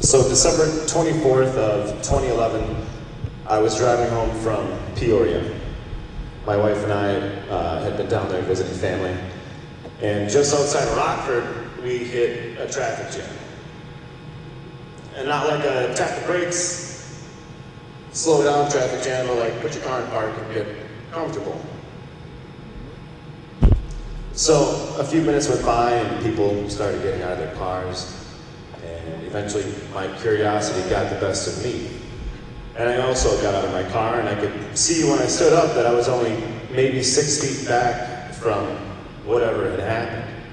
So December 24th of 2011, I was driving home from Peoria. My wife and I had been down there visiting family. And just outside of Rockford, we hit a traffic jam. And not like a tap the brakes, slow down traffic jam, but like put your car in park and get comfortable. So a few minutes went by and people started getting out of their cars. And eventually my curiosity got the best of me. And I also got out of my car and I could see when I stood up that I was only maybe 6 feet back from whatever had happened.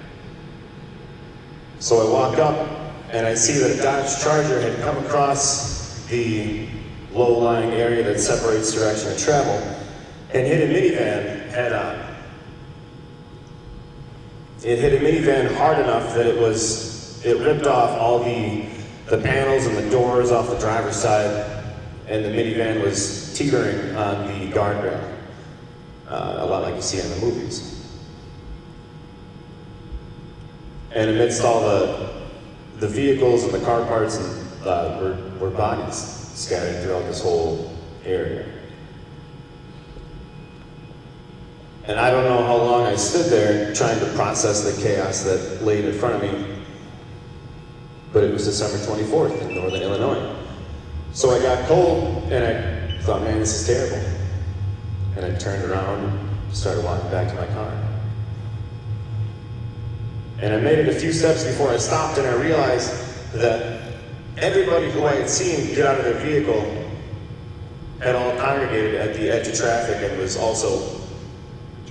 So I walk up and I see that a Dodge Charger had come across the low-lying area that separates direction of travel and hit a minivan head on. It hit a minivan hard enough that it ripped off all the panels and the doors off the driver's side, and the minivan was teetering on the guardrail, a lot like you see in the movies. And amidst all the vehicles and the car parts were bodies scattered throughout this whole area. And I don't know how long I stood there trying to process the chaos that laid in front of me, but it was December 24th in Northern Illinois. So I got cold and I thought, man, this is terrible. And I turned around and started walking back to my car. And I made it a few steps before I stopped and I realized that everybody who I had seen get out of their vehicle had all congregated at the edge of traffic and was also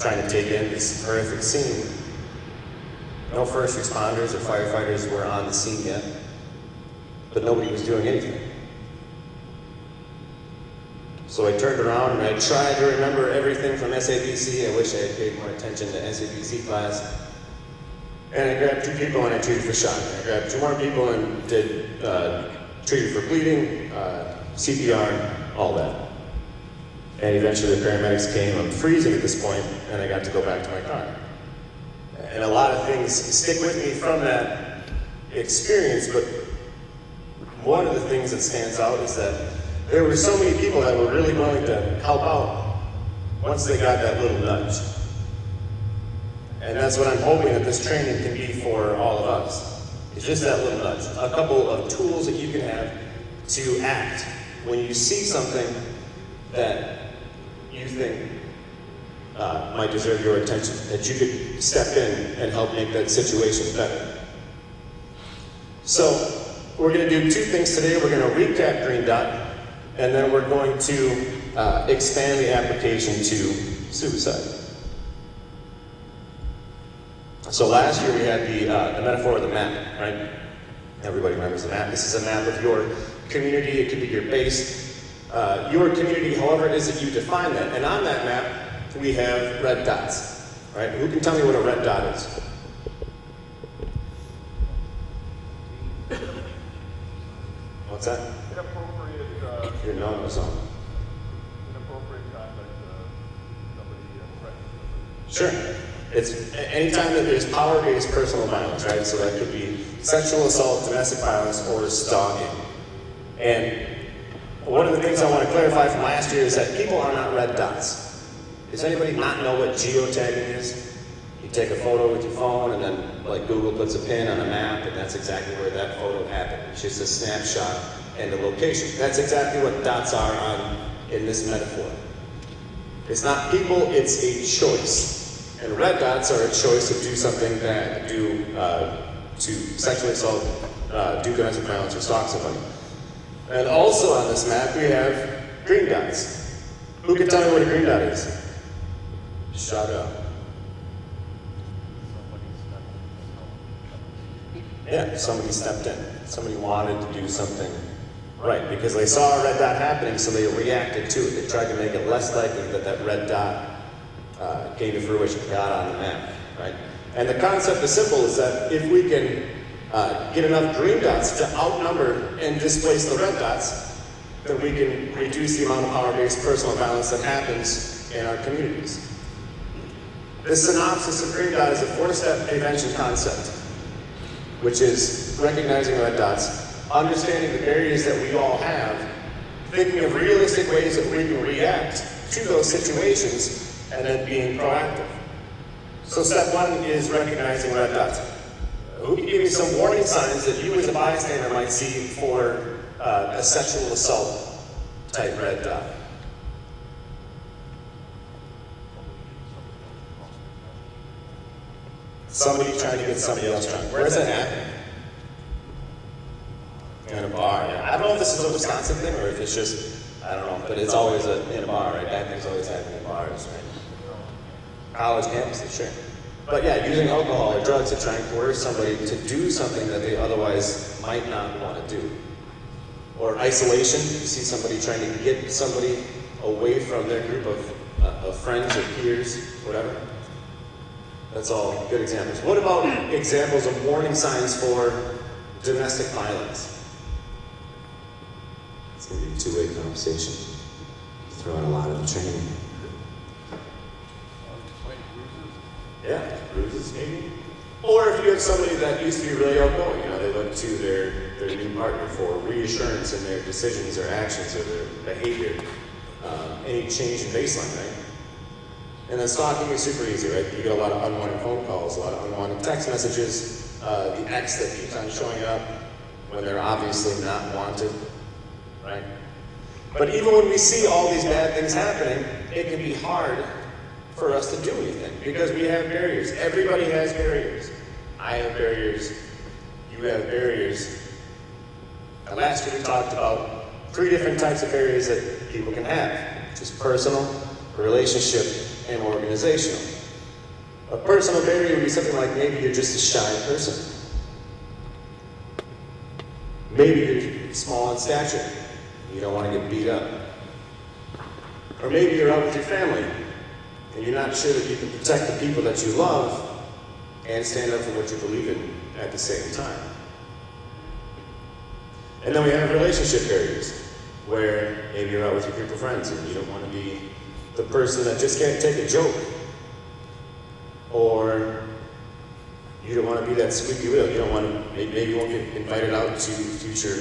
trying to take in this horrific scene. No first responders or firefighters were on the scene yet, but nobody was doing anything. So I turned around and I tried to remember everything from SABC. I wish I had paid more attention to SABC class. And I grabbed 2 people and I treated for shock. I grabbed 2 more people and treated for bleeding, CPR, all that. And eventually the paramedics came. I'm freezing at this point, and I got to go back to my car. And a lot of things stick with me from that experience, but one of the things that stands out is that there were so many people that were really willing to help out once they got that little nudge. And that's what I'm hoping that this training can be for all of us. It's just that little nudge. A couple of tools that you can have to act when you see something that you think might deserve your attention, that you could step in and help make that situation better. So we're going to do 2 things today. We're going to recap Green Dot, and then we're going to expand the application to suicide. So last year we had the metaphor of the map, right? Everybody remembers the map. This is a map of your community. It could be your base. Your community, however it is that you define that. And on that map, we have red dots, right? Who can tell me what a red dot is? What's that? Inappropriate. Your no zone. Inappropriate conduct. Somebody Sure. It's anytime that there's power-based personal violence, right? So that could be sexual assault, domestic violence, or stalking. And one of the things I want to clarify from last year is that people are not red dots. Does anybody not know what geotagging is? You take a photo with your phone and then like Google puts a pin on a map and that's exactly where that photo happened. It's just a snapshot and a location. That's exactly what dots are in this metaphor. It's not people, it's a choice. And red dots are a choice to do something bad, to sexually assault, do domestic violence, or stalk somebody. And also on this map, we have green dots. Who can tell me what a green dot is? Shut up. Yeah, somebody stepped in. Somebody wanted to do something right, because they saw a red dot happening, so they reacted to it. They tried to make it less likely that that red dot came to fruition, got on the map, right? And the concept is simple, is that if we can get enough green dots to outnumber and displace the red dots, then we can reduce the amount of power-based personal violence that happens in our communities. The synopsis of Green Dot is a 4-step prevention concept, which is recognizing red dots, understanding the barriers that we all have, thinking of realistic ways that we can react to those situations, and then being proactive. So step one is recognizing red dots. Who can give me some warning signs that you as a bystander might see for a sexual assault type red dot? Somebody trying to get somebody else drunk. Where does that happen? In a bar. Yeah. I don't know if this is a Wisconsin thing or if it's just, I don't know, but it's always in a bar, right? Bad things always happen in bars, right? College campuses, sure. But yeah, using alcohol or drugs to try and coerce somebody to do something that they otherwise might not want to do. Or isolation, you see somebody trying to get somebody away from their group of friends or peers, whatever. That's all good examples. What about examples of warning signs for domestic violence? It's going to be a two-way conversation. Throw in a lot of the training. Yeah, bruises maybe. Or if you have somebody that used to be really outgoing, they look to their new partner for reassurance in their decisions or actions or their behavior. Any change in baseline, right? And then stalking is super easy, right? You get a lot of unwanted phone calls, a lot of unwanted text messages, the ex that keeps on showing up when they're obviously not wanted, right? But even when we see all these bad things happening, it can be hard for us to do anything because we have barriers. Everybody has barriers. I have barriers. You have barriers. And last year we talked about 3 different types of barriers that people can have, which is personal, relationship, and organizational. A personal barrier would be something like maybe you're just a shy person. Maybe you're small in stature. You don't want to get beat up. Or maybe you're out with your family and you're not sure that you can protect the people that you love and stand up for what you believe in at the same time. And then we have relationship barriers, where maybe you're out with your group of friends and you don't want to be the person that just can't take a joke. Or you don't want to be that squeaky wheel. You don't want to, maybe you won't get invited out to future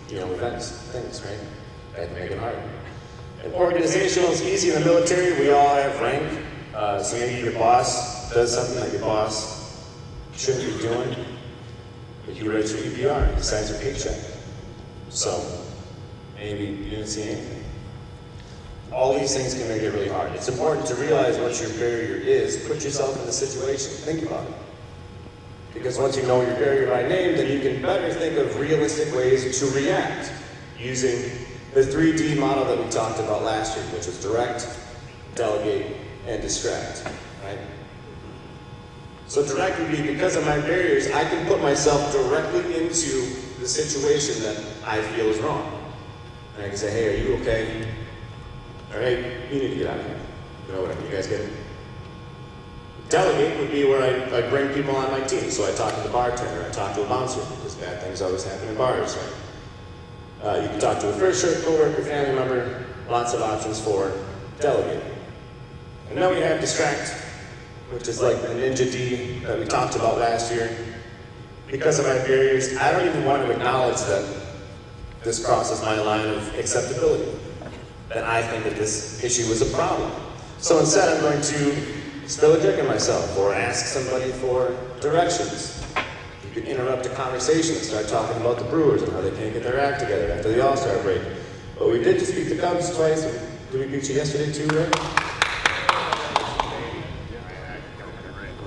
events, things, right? That can make it hard. And organizational is easy in the military. We all have rank. So maybe your boss does something that your boss shouldn't be doing, but you write your EPR, decides your paycheck. So maybe you didn't see anything. All these things can make it really hard. It's important to realize what your barrier is. Put yourself in the situation. Think about it. Because once you know your barrier by name, then you can better think of realistic ways to react using the 3D model that we talked about last year, which was direct, delegate, and distract, right? So direct would be, because of my barriers, I can put myself directly into the situation that I feel is wrong. And I can say, hey, are you okay? All right, you need to get out of here. Whatever, you guys get it? Delegate would be where I bring people on my team. So I talk to the bartender, I talk to a bouncer, because bad things always happen in bars, right? You can talk to a first shirt coworker, family member, lots of options for delegate. And then we have distract, which is like the Ninja D that we talked about last year. Because of my barriers, I don't even want to acknowledge that this crosses my line of acceptability, that I think that this issue is a problem. So instead, I'm going to spill a drink on myself or ask somebody for directions. You can interrupt a conversation and start talking about the Brewers and how they can't get their act together after the All-Star break. But we did just beat the Cubs twice. Did we beat you yesterday too, Rick?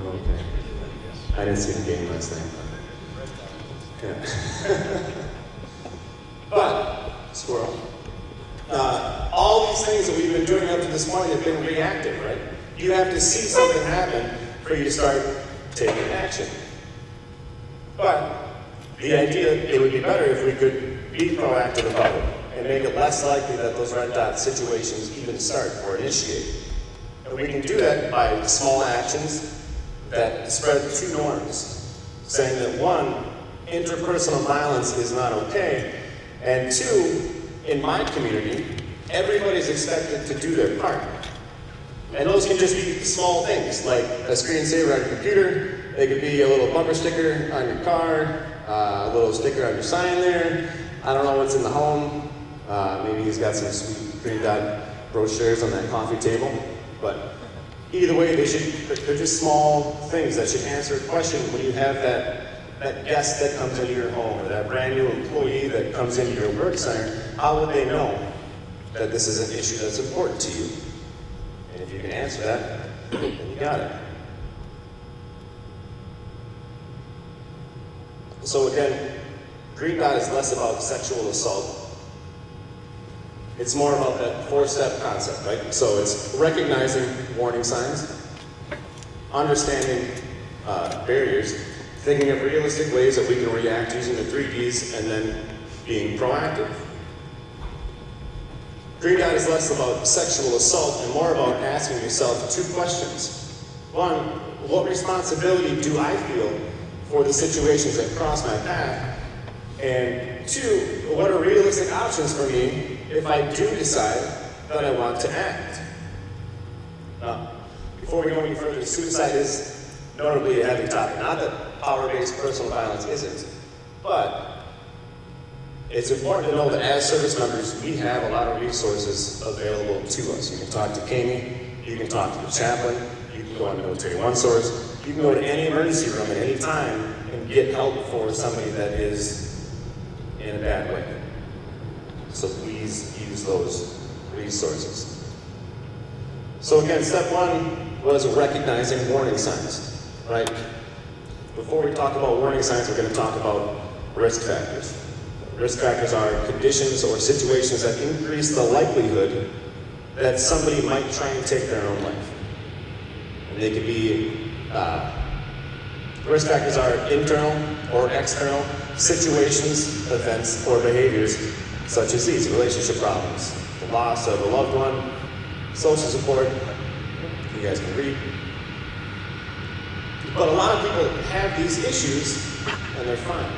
Okay. I didn't see the game last night. Yeah. But, squirrel. All these things that we've been doing up to this point have been reactive, right? You have to see something happen for you to start taking action. But the idea, it would be better if we could be proactive about it and make it less likely that those red dot situations even start or initiate. And we can do that by small actions that spread 2 norms, saying that 1, interpersonal violence is not okay, and 2, in my community, everybody's expected to do their part. And those can just be small things, like a screensaver on your computer. They could be a little bumper sticker on your car. a little sticker on your sign there. I don't know what's in the home. Maybe he's got some sweet green dot brochures on that coffee table. But either way, they're just small things that should answer a question when you have that guest that comes into your home or that brand new employee that comes into your work center. How would they know that this is an issue that's important to you? And if you can answer that, then you got it. So again, Green Dot is less about sexual assault. It's more about that 4-step concept, right? So it's recognizing warning signs, understanding barriers, thinking of realistic ways that we can react using the 3 Ds, and then being proactive. Green Dot is less about sexual assault and more about asking yourself 2 questions. 1, what responsibility do I feel for the situations that cross my path? And 2, what are realistic options for me if I do decide that I want to act? Before we go any further, suicide is notably a heavy topic. Not that power-based personal violence isn't, but it's important to know that as service members, we have a lot of resources available to us. You can talk to Kami, you can talk to the chaplain, you can go on Military OneSource, you can go to any emergency room at any time and get help for somebody that is in a bad way. So please use those resources. So again, step 1 was recognizing warning signs, right? Before we talk about warning signs, we're going to talk about risk factors. Risk factors are conditions or situations that increase the likelihood that somebody might try and take their own life. And they could be, risk factors are internal or external situations, events, or behaviors such as these: relationship problems, the loss of a loved one, social support. You guys can read. But a lot of people have these issues and they're fine.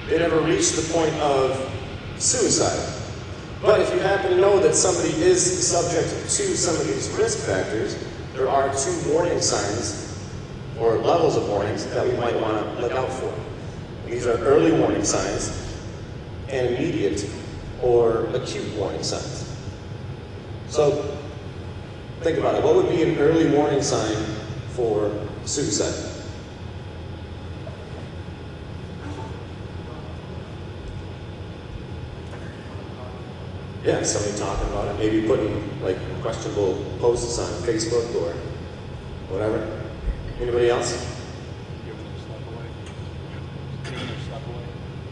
They never reach the point of suicide. But if you happen to know that somebody is subject to some of these risk factors, there are 2 warning signs or levels of warnings that we might want to look out for. These are early warning signs and immediate or acute warning signs. So think about it. What would be an early warning sign for suicide? Yeah, somebody talking about it, maybe putting like questionable posts on Facebook or whatever. Anybody else? Giving their stuff away. Giving their stuff away.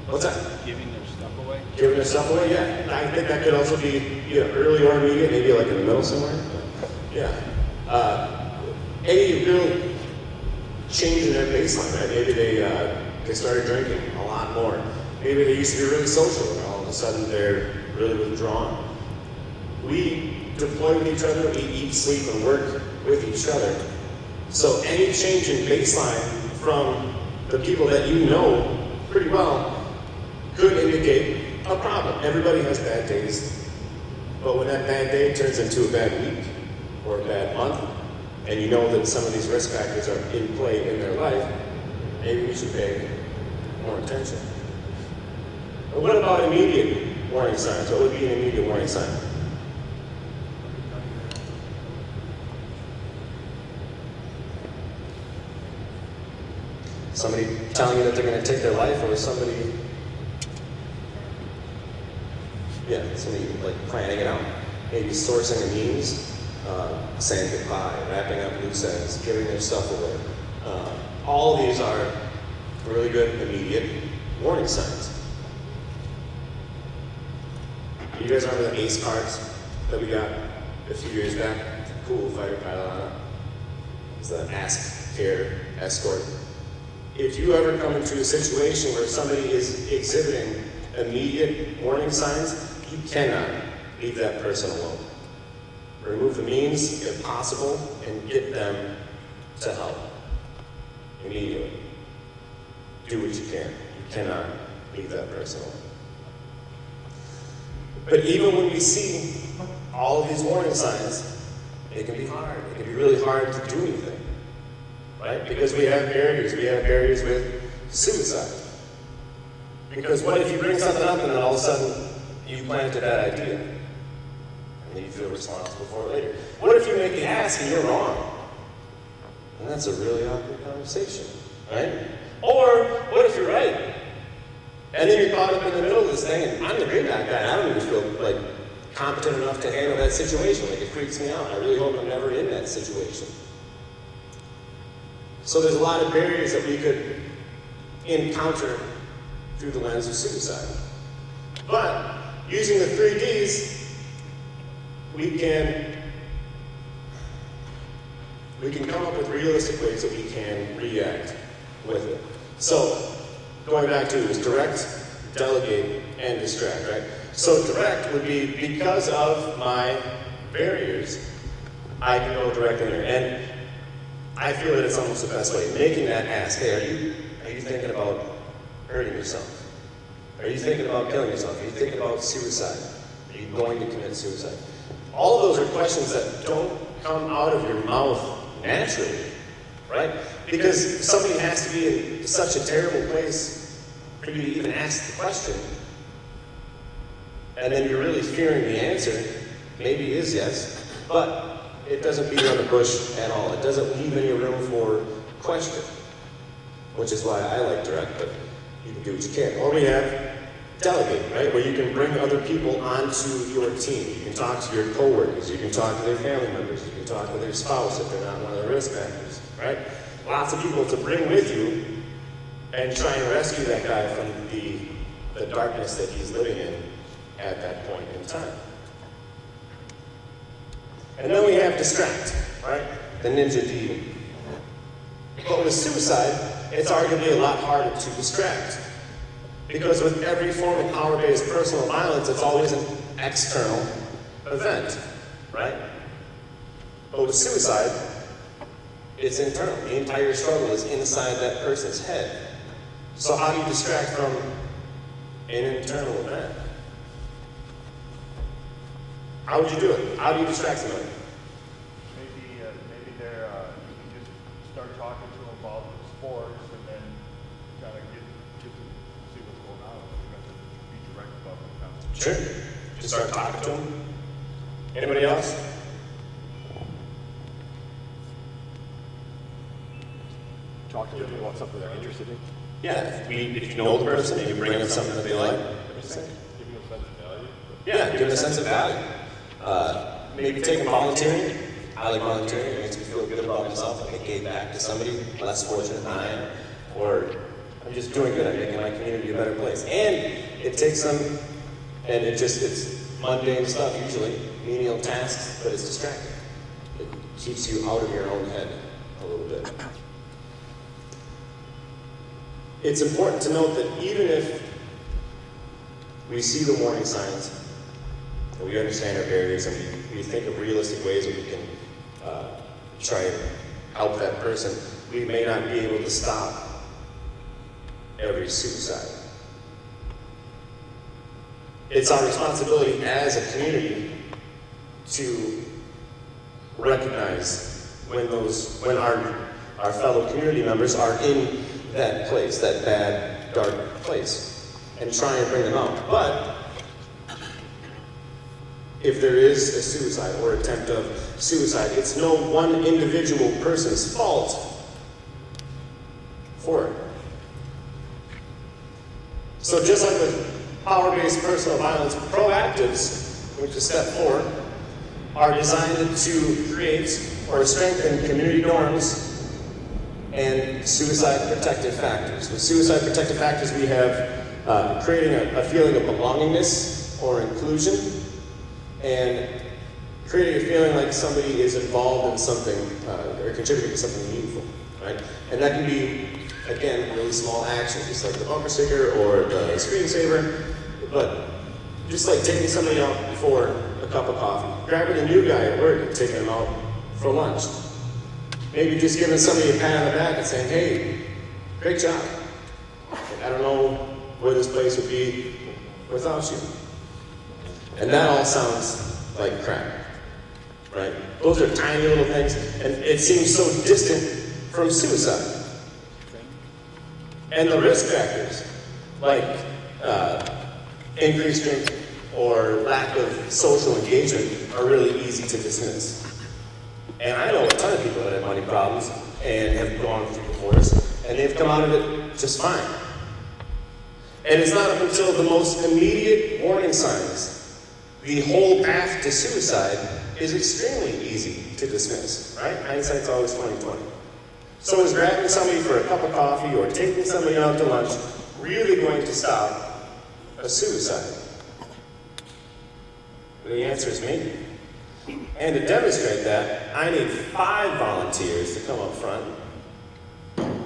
What's that? Giving their stuff away. Giving their stuff away? Yeah, I think that could also be early or immediate, maybe like in the middle somewhere. Yeah. A real change in their baseline, right? Maybe they started drinking a lot more. Maybe they used to be really social and all of a sudden they're really withdrawn. We deploy with each other, we eat, sleep, and work with each other. So any change in baseline from the people that you know pretty well could indicate a problem. Everybody has bad days, but when that bad day turns into a bad week or a bad month, and you know that some of these risk factors are in play in their life, maybe we should pay more attention. But what about immediate warning signs? What would be an immediate warning sign? Somebody telling you that they're going to take their life, or somebody like planning it out. Maybe sourcing a means, saying goodbye, wrapping up loose ends, giving their stuff away. All of these are really good immediate warning signs. You guys remember the ACE cards that we got a few years back? Cool fighter pilot on it. It's the Ask Care Escort. If you ever come into a situation where somebody is exhibiting immediate warning signs, you cannot leave that person alone. Remove the means, if possible, and get them to help immediately. Do what you can. You cannot leave that person alone. But even when we see all of these warning signs, it can be hard. It can be really hard to do anything, right? Because we have barriers. We have barriers with suicide. Because what if you bring something up and then all of a sudden you planted that idea? And then you feel responsible for it later. What if you make the ask and you're wrong? And that's a really awkward conversation, right? Or what if you're right? And then you're caught up in the middle of this thing, and I'm the great guy, and I don't even feel like competent enough to handle that situation. Like, it freaks me out. I really hope I'm never in that situation. So there's a lot of barriers that we could encounter through the lens of suicide. But using the 3Ds, we can come up with realistic ways that we can react with it. So, going back to it was direct, delegate, and distract, right? So direct would be because of my barriers, I can go direct in there. And I feel that it's almost the best way. Making that ask, hey, are you thinking about hurting yourself? Are you thinking about killing yourself? Are you thinking about suicide? Are you going to commit suicide? All of those are questions that don't come out of your mouth naturally, right? Because somebody has to be in such a terrible place for you to even ask the question. And then you're really fearing the answer. Maybe it is yes, but it doesn't beat around the bush at all. It doesn't leave any room for question, which is why I like direct, but you can do what you can. Or we have delegate, right? Where you can bring other people onto your team. You can talk to your coworkers, you can talk to their family members, you can talk to their spouse if they're not one of the risk factors, right? Lots of people to bring with you and try and rescue that guy from the darkness that he's living in at that point in time. And then we have distract, right? The ninja D. But with suicide, it's arguably a lot harder to distract. Because with every form of power-based personal violence, it's always an external event, right? But with suicide, it's internal. The entire struggle is inside that person's head. So how do you distract from an internal event? How would you do it? How do you distract somebody? Maybe they're, you can just start talking to them about sports and then kind of get to see what's going on. You have to be direct about what's happening. Sure. Just start talking to them. Anybody else? Talk to them about something they're interested in. Yeah, if you know the person, maybe bring up something that they like. Give you a sense of value. Yeah, give them a sense of value. Maybe take them volunteering. I like volunteering. It makes me feel good about myself. Like I gave back to somebody less fortunate than I am. Or I'm just doing good. I'm making my community a better place. And it takes some, and it's mundane stuff usually, menial tasks, but it's distracting. It keeps you out of your own head a little bit. It's important to note that even if we see the warning signs, and we understand our barriers, and we think of realistic ways that we can try and help that person, we may not be able to stop every suicide. It's our responsibility as a community to recognize when our fellow community members are in that place, that bad, dark place, and try and bring them out. But if there is a suicide or attempt of suicide, it's no one individual person's fault for it. So just like with power-based personal violence, proactives, which is step 4, are designed to create or strengthen community norms and suicide protective factors. With suicide protective factors, we have creating a feeling of belongingness or inclusion, and creating a feeling like somebody is involved in something or contributing to something meaningful, right? And that can be, again, really small actions, just like the bumper sticker or the screensaver, but just like taking somebody out for a cup of coffee, grabbing a new guy at work and taking him out for lunch. Maybe just giving somebody a pat on the back and saying, hey, great job. I don't know where this place would be without you. And that all sounds like crap, right? Those are tiny little things, and it seems so distant from suicide. And the risk factors, like increased drinking or lack of social engagement are really easy to dismiss. And I know a ton of people that have money problems and have gone through divorce, and they've come out of it just fine. And it's not up until the most immediate warning signs, the whole path to suicide is extremely easy to dismiss, right? Hindsight's always 20/20. So is grabbing somebody for a cup of coffee or taking somebody out to lunch really going to stop a suicide? The answer is maybe. And to demonstrate that, I need 5 volunteers to come up front,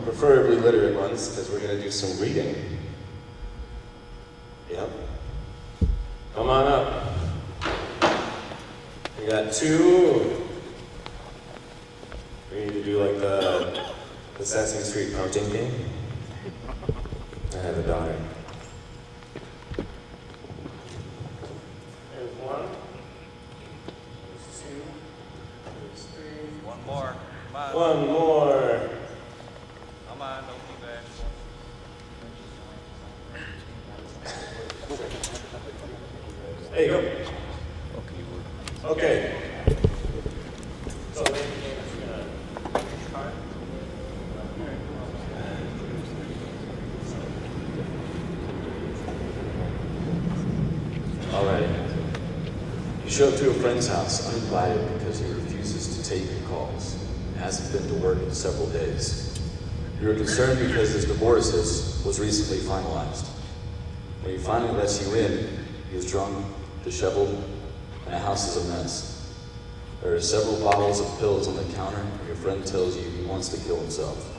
preferably literate ones, because we're going to do some reading. Yep. Come on up. We got 2. We need to do like the Sesame Street counting game. I have a daughter. There's 1. There's 2. There's 3. One more. Come on. 1 more. Come on, don't be bashful. There you go. Okay. So, Alright. You show up to a friend's house uninvited because he refuses to take your calls and hasn't been to work in several days. You were concerned because his divorce was recently finalized. When he finally lets you in, he is drunk, disheveled, and the house is a mess. There are several bottles of pills on the counter, and your friend tells you he wants to kill himself.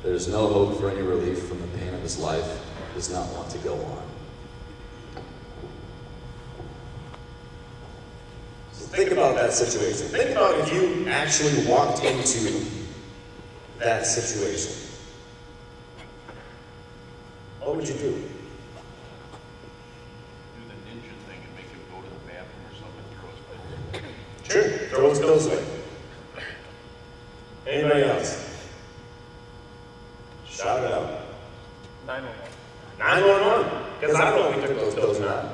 There is no hope for any relief from the pain of his life. He does not want to go on. think about that situation. Think about if you actually walked into that situation. What would you do? Do the ninja thing and make him go to the bathroom or something, throw his pills. Sure, throw his pills away. Anybody else? Shout it out. 911. 911, because I don't know if we took those pills or not.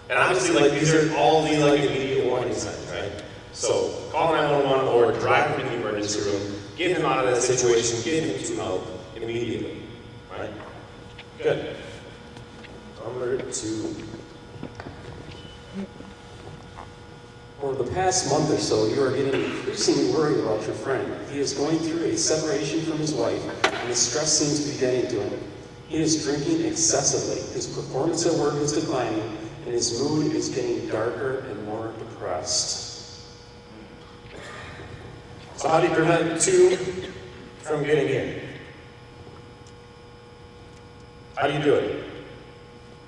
And obviously, like, these are all the, like, immediate warning signs, right? So, call 911 or drive him to the emergency room, get him out of that situation, get him to help immediately, right? Good. Number 2. Over the past month or so, you are getting increasingly worried about your friend. He is going through a separation from his wife, and the stress seems to be getting to him. He is drinking excessively. His performance at work is declining, and his mood is getting darker and more depressed. So how do you prevent 2 from getting here? How do you do it?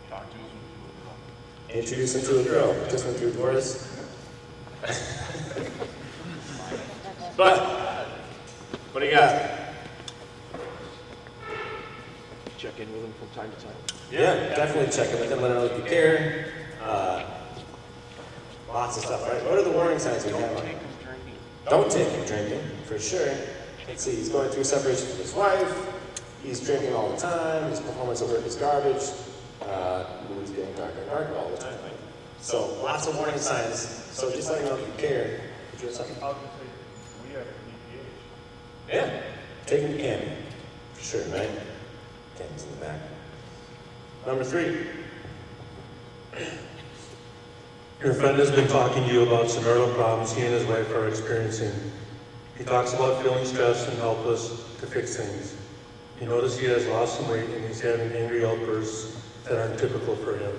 Talk to us. Introduce him to a girl. Just went through divorce. But, what do you got? Check in with them from time to time. Yeah, definitely check in with him, let him know if you care. Lots of stuff, right? What are the warning signs we have on him? Don't take him drinking, for sure. Let's see, he's going through a separation from his wife. He's drinking all the time. His performance at work is garbage. Mood's getting darker and darker all the time, right? So, lots of warning signs. So just let him know if you care. Did you have something? I was going to say, we have an EPH. Yeah, take him to Cammy. For sure, right? Cammy's in the back. Number 3. Your friend has been talking to you about some marital problems he and his wife are experiencing. He talks about feeling stressed and helpless to fix things. You notice he has lost some weight and he's having angry outbursts that aren't typical for him.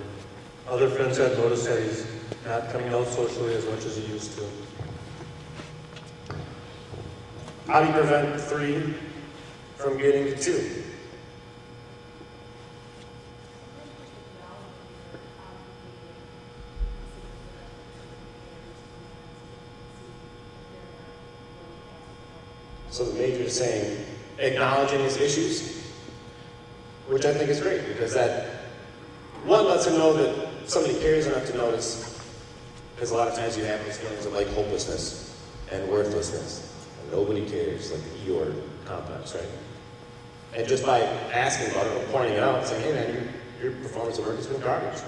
Other friends have noticed that he's not coming out socially as much as he used to. How do you prevent 3 from getting to 2? So the major is saying, acknowledging his issues, which I think is great, because that, one, lets him know that somebody cares enough to notice, because a lot of times you have these feelings of like hopelessness and worthlessness, and nobody cares, like the Eeyore complex, right? And just by asking about it or pointing it out, saying, hey man, your performance at work has been garbage.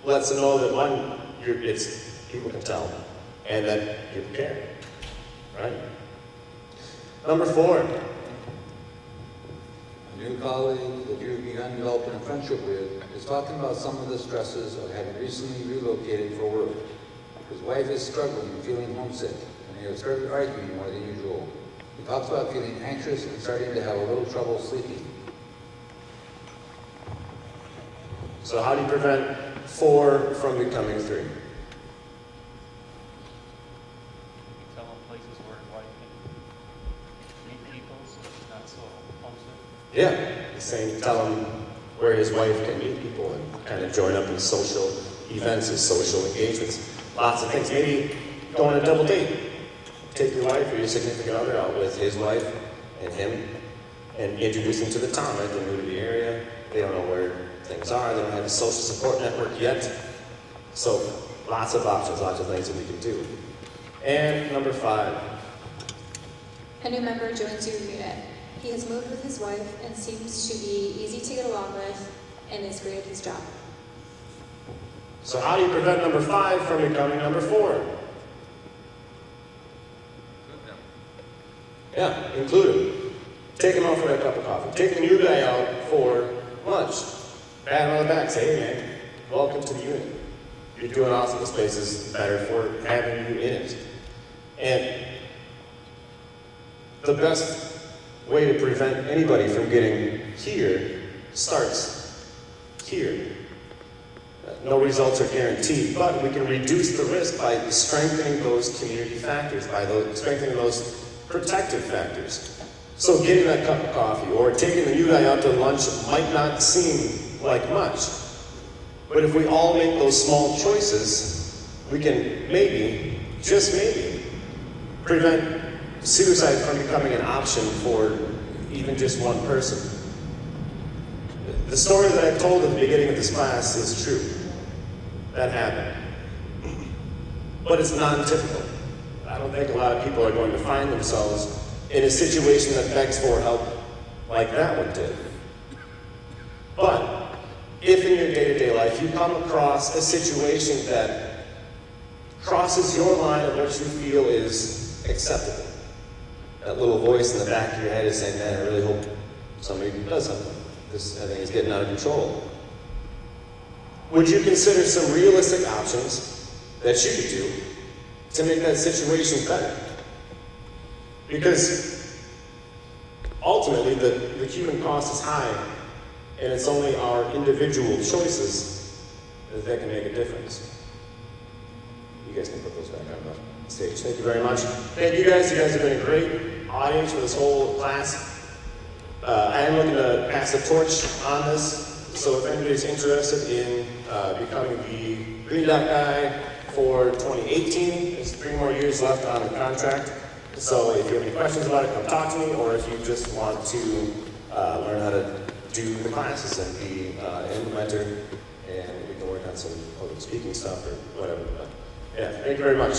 Lets them know that one, people can tell, and that you're prepared, right? Number 4. A new colleague that you've begun developing a friendship with is talking about some of the stresses of having recently relocated for work. His wife is struggling and feeling homesick, and they have started arguing more than usual. He talks about feeling anxious and starting to have a little trouble sleeping. So how do you prevent 4 from becoming 3? Tell them places where his wife can meet people, so it's not so homesick. Yeah, he's saying tell him where his wife can meet people and kind of join up in social events and social engagements. Lots of things. Maybe go on a double date. Take your wife or your significant other out with his wife and him and introduce them to the town, right? They're new to the area. They don't know where things are. They don't have a social support network yet. So lots of options, lots of things that we can do. And number 5. A new member joins your unit. He has moved with his wife and seems to be easy to get along with and is great at his job. So how do you prevent number 5 from becoming number 4? Yeah, include him. Take him out for a cup of coffee. Take the new guy out for lunch. Pat him on the back. Say, hey man, welcome to the unit. You're doing awesome. This place is better for having you in it. And the best way to prevent anybody from getting here starts here. No results are guaranteed, but we can reduce the risk by strengthening those community factors, by strengthening those protective factors. So getting that cup of coffee or taking the new guy out to lunch might not seem like much, but if we all make those small choices, we can maybe, just maybe, prevent suicide from becoming an option for even just one person. The story that I told at the beginning of this class is true. That happened. But it's non-typical. I don't think a lot of people are going to find themselves in a situation that begs for help like that one did. But if in your day-to-day life you come across a situation that crosses your line of what you feel is acceptable, that little voice in the back of your head is saying, man, I really hope somebody does something. This, I think, is getting out of control. Would you consider some realistic options that you could do to make that situation better? Because ultimately the human cost is high, and it's only our individual choices that can make a difference. You guys can put those back on the stage. Thank you very much. Thank you guys. You guys have been a great audience for this whole class. I am looking to pass the torch on this, so if anybody's interested in becoming the Green Dot guy for 2018, there's 3 more years left on the contract. So if you have any questions about it, come talk to me, or if you just want to learn how to do the classes and be an implementer, and we can work on some public speaking stuff or whatever. But yeah, thank you very much.